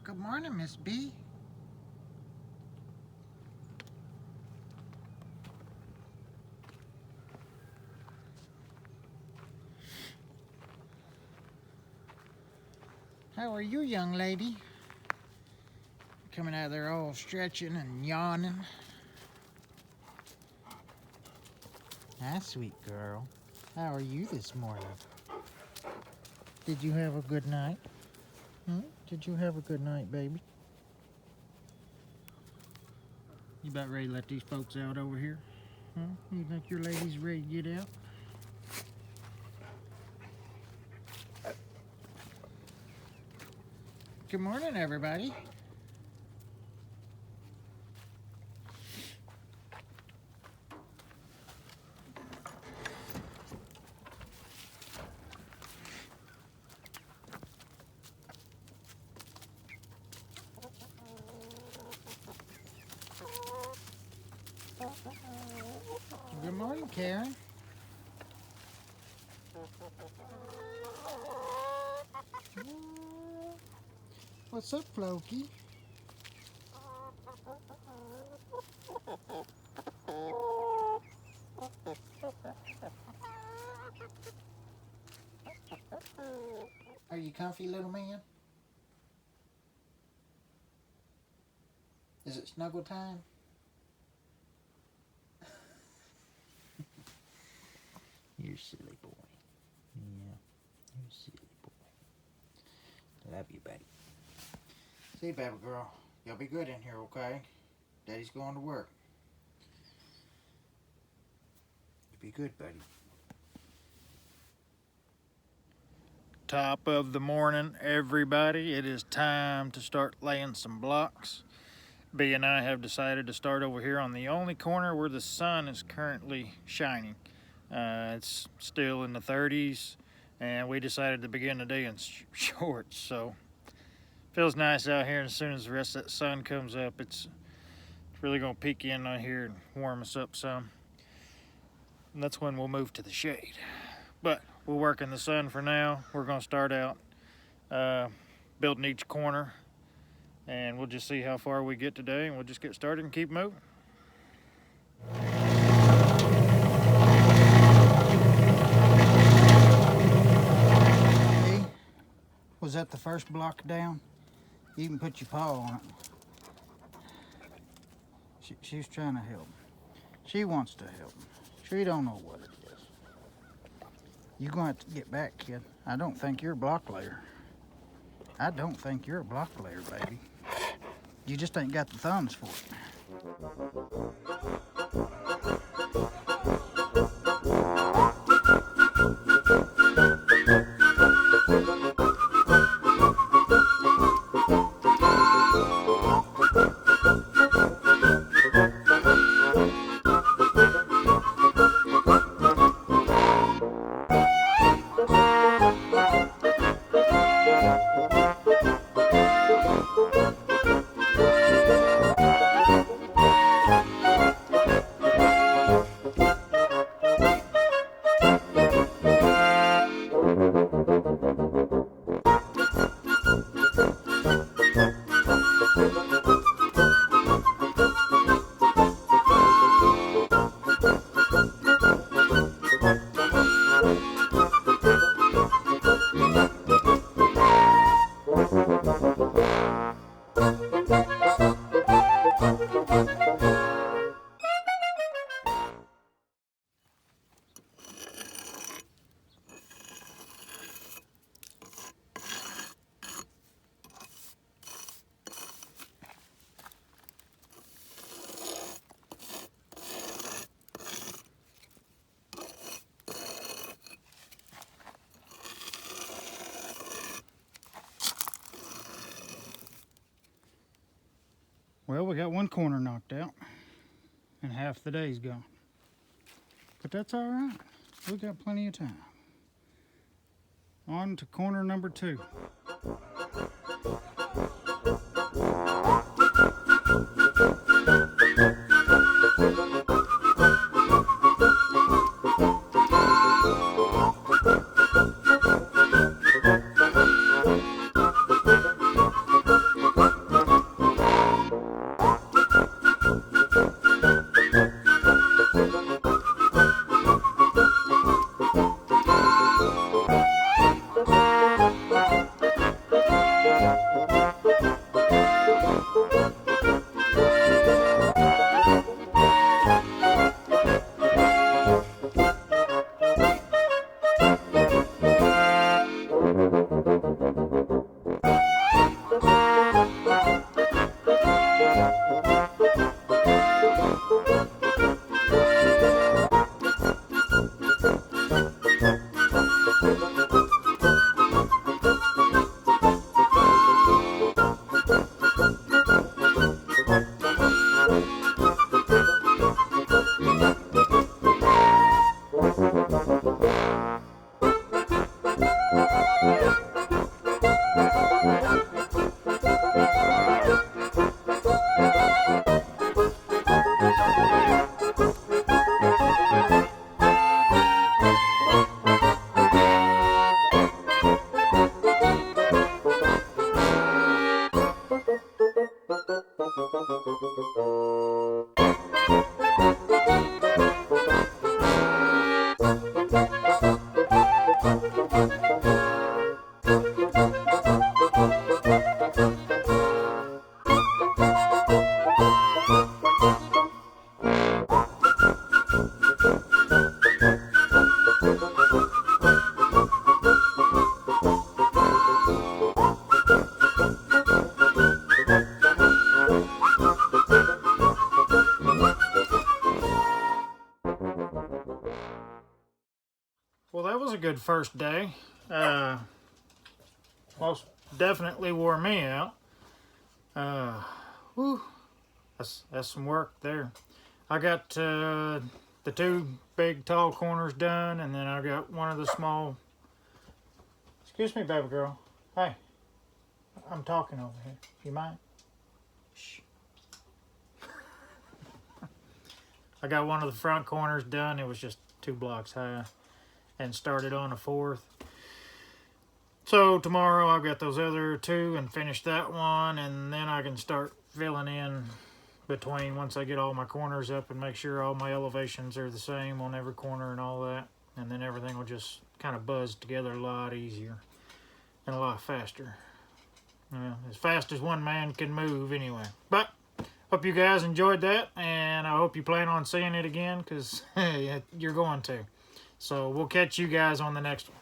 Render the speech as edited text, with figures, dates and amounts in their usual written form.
Good morning, Miss B. How are you, young lady? Coming out of there all stretching and yawning. Hi, sweet girl. How are you this morning? Did you have a good night? Did you have a good night, baby? You about ready to let these folks out over here? You think your lady's ready to get out? Good morning, everybody. Good morning, Karen. What's up, Floki? Are you comfy, little man? Is it snuggle time? You're a silly boy. Yeah, you're a silly boy. Love you, buddy. See, baby girl, you'll be good in here, okay? Daddy's going to work. You'll be good, buddy. Top of the morning, everybody. It is time to start laying some blocks. B and I have decided to start over here on the only corner where the sun is currently shining. It's still in the 30s, and we decided to begin the day in shorts, so feels nice out here. And as soon as the rest of that sun comes up, it's really going to peek in on here and warm us up some. And that's when we'll move to the shade. But we'll work in the sun for now. We're going to start out building each corner, and we'll just see how far we get today, and we'll just get started and keep moving. Hey, was that the first block down? You can put your paw on it. She's trying to help. She wants to help. She don't know what it is. You're going to have to get back, kid. I don't think you're a block layer. I don't think you're a block layer, baby. You just ain't got the thumbs for it. Well, we got one corner knocked out, and half the day's gone. But that's all right. We got plenty of time. On to corner number 2. Well, that was a good first day. Most definitely wore me out. Whew, that's some work there. I got the two big tall corners done, and then I got one of the small. Excuse me, baby girl. Hey, I'm talking over here. You mind? Shh. I got one of the front corners done. It was just 2 blocks high, and started on a 4th. So tomorrow I've got those other 2 and finish that one, and then I can start filling in between once I get all my corners up and make sure all my elevations are the same on every corner and all that, and then everything will just kind of buzz together a lot easier and a lot faster. As fast as one man can move anyway. But hope you guys enjoyed that, and I hope you plan on seeing it again, because you're going to. So we'll catch you guys on the next one.